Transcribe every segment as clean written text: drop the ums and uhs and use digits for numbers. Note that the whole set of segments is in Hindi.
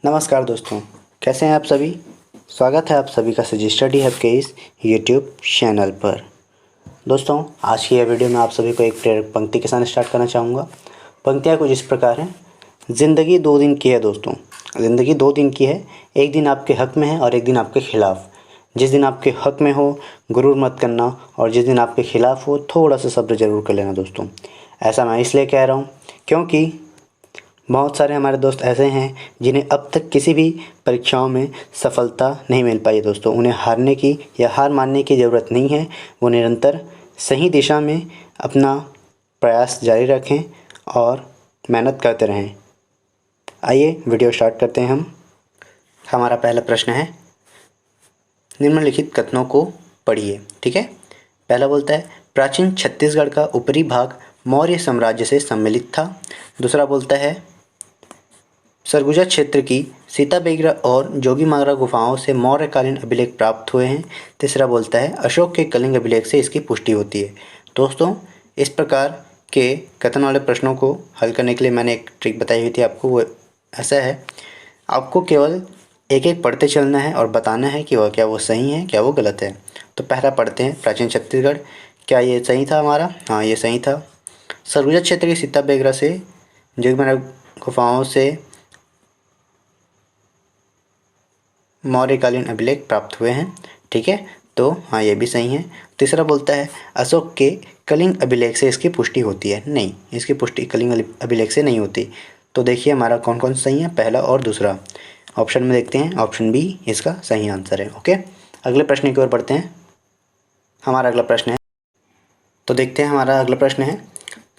नमस्कार दोस्तों, कैसे हैं आप सभी। स्वागत है आप सभी का सजी स्टडी हब के इस यूट्यूब चैनल पर। दोस्तों, आज की यह वीडियो में आप सभी को एक प्रेरक पंक्ति के साथ स्टार्ट करना चाहूँगा। पंक्तियाँ कुछ इस प्रकार हैं। ज़िंदगी 2 दिन की है दोस्तों, ज़िंदगी 2 दिन की है। एक दिन आपके हक़ में है और एक दिन आपके ख़िलाफ़। जिस दिन आपके हक़ में हो गुरूर मत करना, और जिस दिन आपके ख़िलाफ़ हो थोड़ा सा सब्र ज़रूर कर लेना दोस्तों। ऐसा मैं इसलिए कह रहा हूँ क्योंकि बहुत सारे हमारे दोस्त ऐसे हैं जिन्हें अब तक किसी भी परीक्षाओं में सफलता नहीं मिल पाई है दोस्तों। उन्हें हारने की या हार मानने की ज़रूरत नहीं है। वो निरंतर सही दिशा में अपना प्रयास जारी रखें और मेहनत करते रहें। आइए वीडियो स्टार्ट करते हैं हम। हमारा पहला प्रश्न है, निम्नलिखित कथनों को पढ़िए। ठीक है। पहला बोलता है, प्राचीन छत्तीसगढ़ का ऊपरी भाग मौर्य साम्राज्य से सम्मिलित था। दूसरा बोलता है, सरगुजा क्षेत्र की सीता बेगरा और जोगीमारा गुफाओं से मौर्यकालीन अभिलेख प्राप्त हुए हैं। तीसरा बोलता है, अशोक के कलिंग अभिलेख से इसकी पुष्टि होती है। दोस्तों, इस प्रकार के कथन वाले प्रश्नों को हल करने के लिए मैंने एक ट्रिक बताई हुई थी आपको। वो ऐसा है, आपको केवल एक एक पढ़ते चलना है और बताना है कि वह क्या वो सही है क्या वो गलत है। तो पहला पढ़ते हैं, प्राचीन छत्तीसगढ़, क्या ये सही था हमारा? हाँ, ये सही था। सरगुजा क्षेत्र की सीता बेगरा से जोगीमारा गुफाओं से मौर्यकालीन अभिलेख प्राप्त हुए हैं। ठीक है, तो हाँ ये भी सही है। तीसरा बोलता है, अशोक के कलिंग अभिलेख से इसकी पुष्टि होती है। नहीं, इसकी पुष्टि कलिंग अभिलेख से नहीं होती। तो देखिए हमारा कौन कौन सही है, पहला और दूसरा। ऑप्शन में देखते हैं, ऑप्शन बी इसका सही आंसर है। ओके, अगले प्रश्न की ओर बढ़ते हैं। हमारा अगला प्रश्न है, तो देखते हैं हमारा अगला प्रश्न है,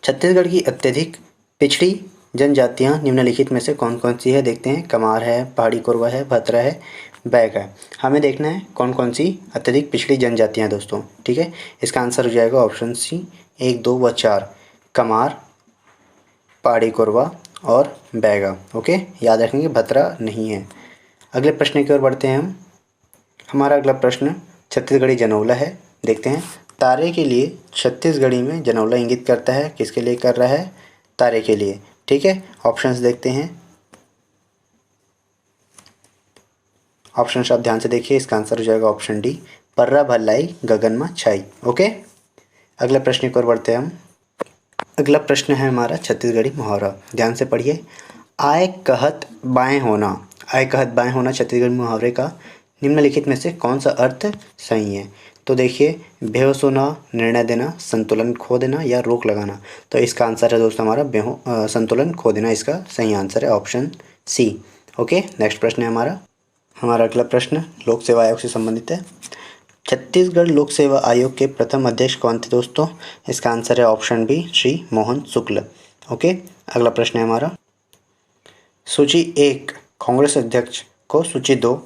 छत्तीसगढ़ की अत्यधिक पिछड़ी जनजातियाँ निम्नलिखित में से कौन कौन सी है। देखते हैं, कमार है, पहाड़ी कोरवा है, भतरा है, बैग है। हमें देखना है कौन कौन सी अत्यधिक पिछड़ी जनजातियाँ दोस्तों। ठीक है, इसका आंसर हो जाएगा ऑप्शन सी 1, 2 व 4, कमार, पहाड़ी कोरवा और बैगा। ओके, याद रखेंगे भतरा नहीं है। अगले प्रश्न की ओर बढ़ते हैं हम। हमारा अगला प्रश्न छत्तीसगढ़ी जनौला है। देखते हैं, तारे के लिए छत्तीसगढ़ी में जनौला इंगित करता है, किसके लिए कर रहा है? तारे के लिए। ठीक है, ऑप्शंस देखते हैं। ऑप्शंस आप ध्यान से देखिए, इसका आंसर हो जाएगा ऑप्शन डी, पर्रा भल्लाई गगन में छाई। ओके, अगले प्रश्न की ओर बढ़ते हैं हम। अगला प्रश्न है हमारा छत्तीसगढ़ी मुहावरा, ध्यान से पढ़िए। आय कहत बाएं होना, आय कहत बाएं होना छत्तीसगढ़ी मुहावरे का निम्नलिखित में से कौन सा अर्थ सही है? तो देखिए, बेहोश होना, निर्णय देना, संतुलन खो देना या रोक लगाना। तो इसका आंसर है दोस्तों हमारा संतुलन खो देना, इसका सही आंसर है ऑप्शन सी। ओके, नेक्स्ट प्रश्न है हमारा। हमारा अगला प्रश्न लोक सेवा आयोग से संबंधित है। छत्तीसगढ़ लोक सेवा आयोग के प्रथम अध्यक्ष कौन थे दोस्तों? इसका आंसर है ऑप्शन बी, श्री मोहन शुक्ल। ओके, अगला प्रश्न है हमारा, सूची 1 कांग्रेस अध्यक्ष को सूची 2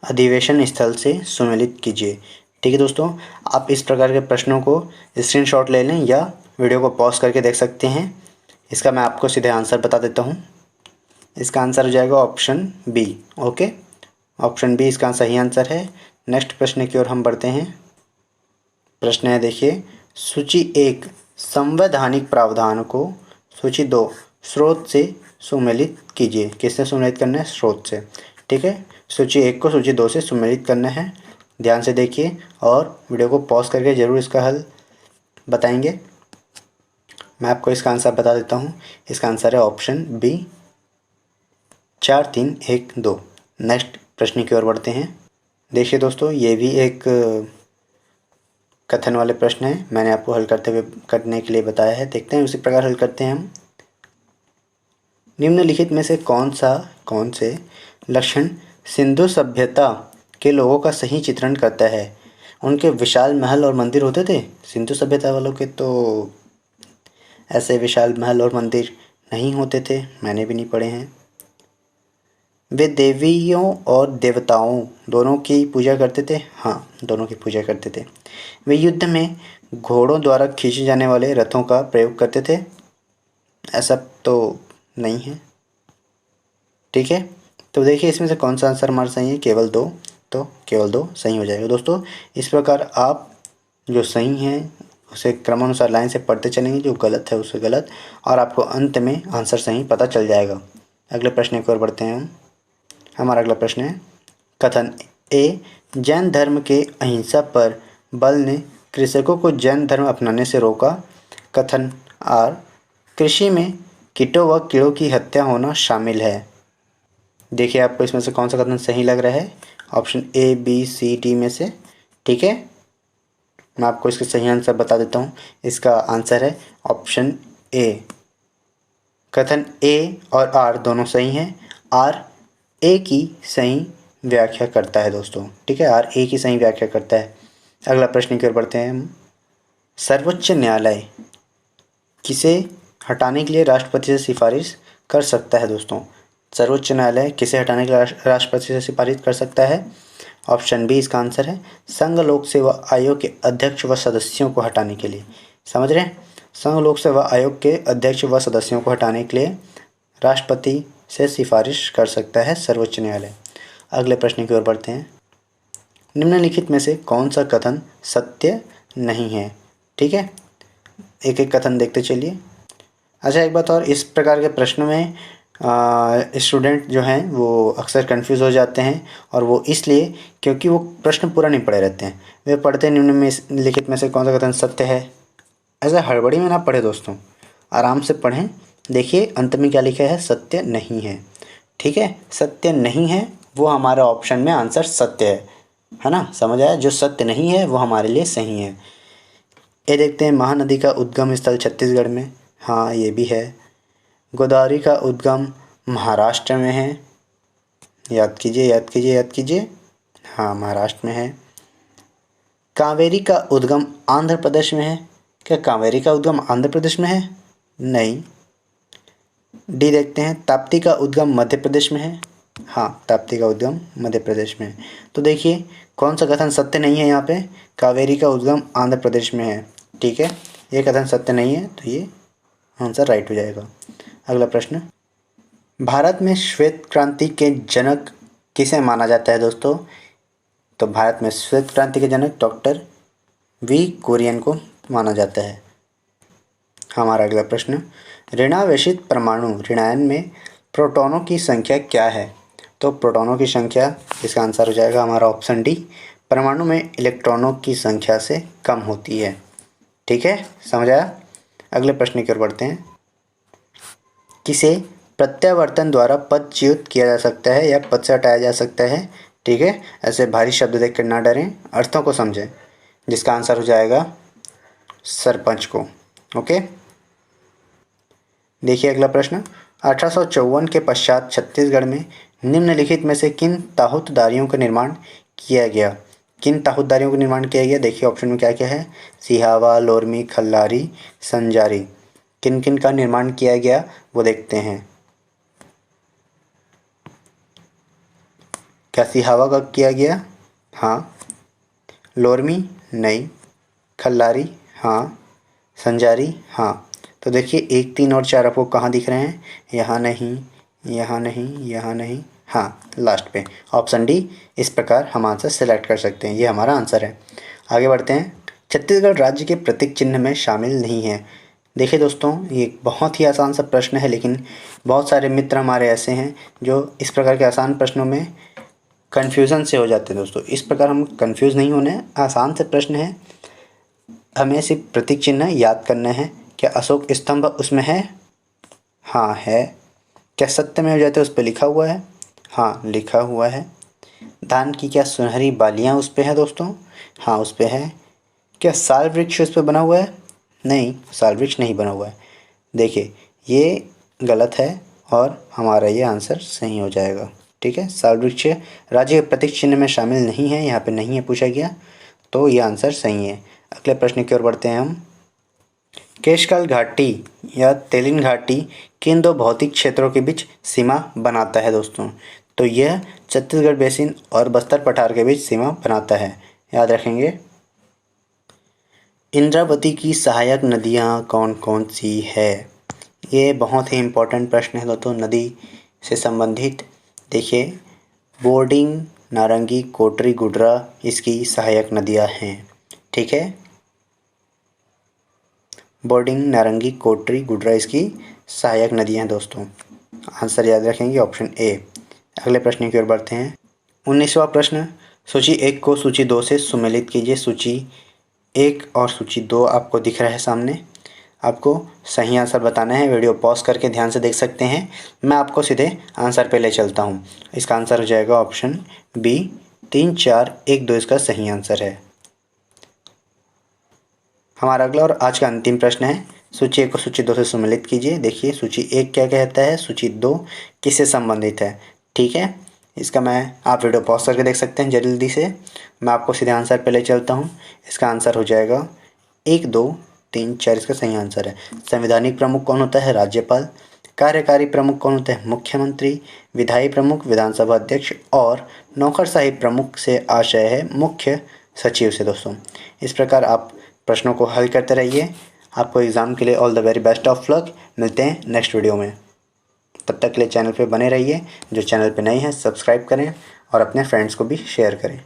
अधिवेशन स्थल से सुमेलित कीजिए। ठीक है दोस्तों, आप इस प्रकार के प्रश्नों को स्क्रीनशॉट ले लें या वीडियो को पॉज करके देख सकते हैं। इसका मैं आपको सीधे आंसर बता देता हूँ। इसका आंसर हो जाएगा option b. Okay, option b इसका सही आंसर है। नेक्स्ट प्रश्न की ओर हम बढ़ते हैं। प्रश्न है देखिए, सूची 1 संवैधानिक प्रावधान को सूची 2 स्रोत से सुमेलित कीजिए। किससे सुमेलित करना है? स्रोत से। ठीक है, सूची 1 को सूची 2 से सुमेलित करना है। ध्यान से देखिए और वीडियो को पॉज करके ज़रूर इसका हल बताएंगे। मैं आपको इसका आंसर बता देता हूँ। इसका आंसर है ऑप्शन बी, 4, 3, 1, 2। नेक्स्ट प्रश्न की ओर बढ़ते हैं। देखिए दोस्तों, ये भी एक कथन वाले प्रश्न है, मैंने आपको हल करने के लिए बताया है। देखते हैं उसी प्रकार हल करते हैं हम। निम्नलिखित में से कौन से लक्षण सिंधु सभ्यता के लोगों का सही चित्रण करता है? उनके विशाल महल और मंदिर होते थे। सिंधु सभ्यता वालों के तो ऐसे विशाल महल और मंदिर नहीं होते थे, मैंने भी नहीं पढ़े हैं। वे देवियों और देवताओं दोनों की पूजा करते थे। हाँ, दोनों की पूजा करते थे। वे युद्ध में घोड़ों द्वारा खींचे जाने वाले रथों का प्रयोग करते थे। ऐसा तो नहीं है। ठीक है, तो देखिए इसमें से कौन सा आंसर हमारा सही है? केवल 2, तो केवल 2 सही हो जाएगा दोस्तों। इस प्रकार आप जो सही हैं उसे क्रमानुसार लाइन से पढ़ते चलेंगे, जो गलत है उसे गलत, और आपको अंत में आंसर सही पता चल जाएगा। अगले प्रश्न की ओर बढ़ते हैं हम। हमारा अगला प्रश्न है कथन ए, जैन धर्म के अहिंसा पर बल ने कृषकों को जैन धर्म अपनाने से रोका। कथन आर, कृषि में कीटों व कीड़ों की हत्या होना शामिल है। देखिए आपको इसमें से कौन सा कथन सही लग रहा है, option a, b, c, d में से। ठीक है, मैं आपको इसका सही आंसर बता देता हूँ। इसका आंसर है ऑप्शन ए। कथन ए और आर दोनों सही हैं। आर ए की सही व्याख्या करता है दोस्तों। ठीक है, आर ए की सही व्याख्या करता है। अगला प्रश्न की ओर बढ़ते हैं हम। सर्वोच्च न्यायालय किसे हटाने के लिए राष्ट्रपति से सिफारिश कर सकता है दोस्तों? सर्वोच्च न्यायालय किसे हटाने के लिए राष्ट्रपति से सिफारिश कर सकता है? ऑप्शन बी इसका आंसर है, संघ लोक सेवा आयोग के अध्यक्ष व सदस्यों को हटाने के लिए। समझ रहे हैं, संघ लोक सेवा आयोग के अध्यक्ष व सदस्यों को हटाने के लिए राष्ट्रपति से सिफारिश कर सकता है सर्वोच्च न्यायालय। अगले प्रश्न की ओर बढ़ते हैं। निम्नलिखित में से कौन सा कथन सत्य नहीं है? ठीक है, एक एक कथन देखते चलिए। अच्छा, एक बात और, इस प्रकार के प्रश्न में स्टूडेंट जो हैं वो अक्सर कंफ्यूज हो जाते हैं, और वो इसलिए क्योंकि वो प्रश्न पूरा नहीं पढ़े रहते हैं। वे पढ़ते हैं निम्न में लिखित में से कौन सा कथन सत्य है। ऐसा हड़बड़ी में ना पढ़े दोस्तों, आराम से पढ़ें। देखिए अंत में क्या लिखा है, सत्य नहीं है। ठीक है, सत्य नहीं है वो हमारा ऑप्शन में आंसर सत्य है ना। समझ आया, जो सत्य नहीं है वो हमारे लिए सही है। ये देखते हैं, महानदी का उद्गम स्थल छत्तीसगढ़ में, हाँ ये भी है। गोदावरी का उद्गम महाराष्ट्र में है, याद कीजिए याद कीजिए याद कीजिए, हाँ महाराष्ट्र में है। कावेरी का उद्गम आंध्र प्रदेश में है, क्या कावेरी का उद्गम आंध्र प्रदेश में है? नहीं। डी देखते हैं, ताप्ती का उद्गम मध्य प्रदेश में है, हाँ ताप्ती का उद्गम मध्य प्रदेश में है। तो देखिए कौन सा कथन सत्य नहीं है यहाँ पे, कावेरी का उद्गम आंध्र प्रदेश में है। ठीक है, ये कथन सत्य नहीं है, तो ये आंसर राइट हो जाएगा। अगला प्रश्न, भारत में श्वेत क्रांति के जनक किसे माना जाता है दोस्तों? तो भारत में श्वेत क्रांति के जनक डॉक्टर वी कुरियन को माना जाता है। हमारा अगला प्रश्न, ऋणावेशित परमाणु ऋणायन में प्रोटॉनों की संख्या क्या है? तो प्रोटॉनों की संख्या, इसका आंसर हो जाएगा हमारा ऑप्शन डी, परमाणु में इलेक्ट्रॉनों की संख्या से कम होती है। ठीक है, समझ आया। अगले प्रश्न की ओर बढ़ते हैं। किसे प्रत्यावर्तन द्वारा पदच्युत किया जा सकता है या पद से हटाया जा सकता है? ठीक है, ऐसे भारी शब्द देखकर ना डरें, अर्थों को समझें। जिसका आंसर हो जाएगा सरपंच को। ओके, देखिए अगला प्रश्न, 1854 के पश्चात छत्तीसगढ़ में निम्नलिखित में से किन ताहुतदारियों का निर्माण किया गया? किन ताहुतदारियों का निर्माण किया गया? देखिए ऑप्शन में क्या क्या है, सिहावा, लोरमी, खल्लारी, संजारी। किन किन का निर्माण किया गया वो देखते हैं। क्या सिहावा का किया गया? हाँ। लोरमी नहीं। खल्लारी हाँ। संजारी हाँ। तो देखिए 1, 3 और 4 आपको कहाँ दिख रहे हैं? यहाँ नहीं, यहाँ नहीं, यहाँ नहीं, हाँ लास्ट पे ऑप्शन डी। इस प्रकार हम आंसर सेलेक्ट कर सकते हैं, ये हमारा आंसर है। आगे बढ़ते हैं। छत्तीसगढ़ राज्य के प्रतीक चिन्ह में शामिल नहीं है। देखिए दोस्तों, ये एक बहुत ही आसान सा प्रश्न है, लेकिन बहुत सारे मित्र हमारे ऐसे हैं जो इस प्रकार के आसान प्रश्नों में कन्फ्यूज़न से हो जाते हैं दोस्तों। इस प्रकार हम कंफ्यूज नहीं होने, आसान से प्रश्न है, हमें सिर्फ प्रतीक चिन्ह याद करना है। क्या अशोक स्तंभ उसमें है? हाँ है। क्या सत्यमेव जयते उस पर लिखा हुआ है? हाँ लिखा हुआ है। धान की क्या सुनहरी बालियाँ उस पर हैं दोस्तों? हाँ उस पर है। क्या साल वृक्ष उस पर बना हुआ है? नहीं, साल वृक्ष नहीं बना हुआ है। देखिए ये गलत है और हमारा ये आंसर सही हो जाएगा। ठीक है, साल वृक्ष राज्य के प्रतीक चिन्ह में शामिल नहीं है, यहाँ पे नहीं है पूछा गया, तो ये आंसर सही है। अगले प्रश्न की ओर बढ़ते हैं हम। केशकाल घाटी या तेलिन घाटी किन दो भौतिक क्षेत्रों के बीच सीमा बनाता है दोस्तों? तो यह छत्तीसगढ़ बेसिन और बस्तर पठार के बीच सीमा बनाता है, याद रखेंगे। इंद्रावती की सहायक नदियाँ कौन कौन सी है? ये बहुत ही इम्पोर्टेंट प्रश्न है दोस्तों, नदी से संबंधित। देखिए बोर्डिंग, नारंगी, कोटरी, गुडरा इसकी सहायक नदियाँ हैं। ठीक है, बोर्डिंग, नारंगी, कोटरी, गुडरा इसकी सहायक नदियाँ हैं दोस्तों। आंसर याद रखेंगे ऑप्शन ए। अगले प्रश्न की ओर बढ़ते हैं। 19वां प्रश्न, सूची 1 को सूची 2 से सुमेलित कीजिए। सूची 1 और सूची 2 आपको दिख रहा है सामने। आपको सही आंसर बताना है। वीडियो पॉज करके ध्यान से देख सकते हैं। मैं आपको सीधे आंसर पे ले चलता हूँ। इसका आंसर हो जाएगा ऑप्शन बी, 3, 4, 1, 2 इसका सही आंसर है। हमारा अगला और आज का अंतिम प्रश्न है। सूची 1 को सूची 2 से सम्मिलित कीजिए। देखिए सूची 1 क्या कहता है, सूची 2 किससे संबंधित है। ठीक है, इसका आप वीडियो पॉज करके देख सकते हैं जल्दी से। मैं आपको सीधे आंसर पे ले चलता हूँ। इसका आंसर हो जाएगा 1, 2, 3, 4 इसका सही आंसर है। संवैधानिक प्रमुख कौन होता है, राज्यपाल। कार्यकारी प्रमुख कौन होता है, मुख्यमंत्री। विधायी प्रमुख विधानसभा अध्यक्ष। और नौकरशाही प्रमुख से आशय है मुख्य सचिव से। दोस्तों इस प्रकार आप प्रश्नों को हल करते रहिए। आपको एग्ज़ाम के लिए all the very best of luck. मिलते हैं नेक्स्ट वीडियो में। तब तक के लिए चैनल पे बने रहिए। जो चैनल पे नए हैं सब्सक्राइब करें और अपने फ्रेंड्स को भी शेयर करें।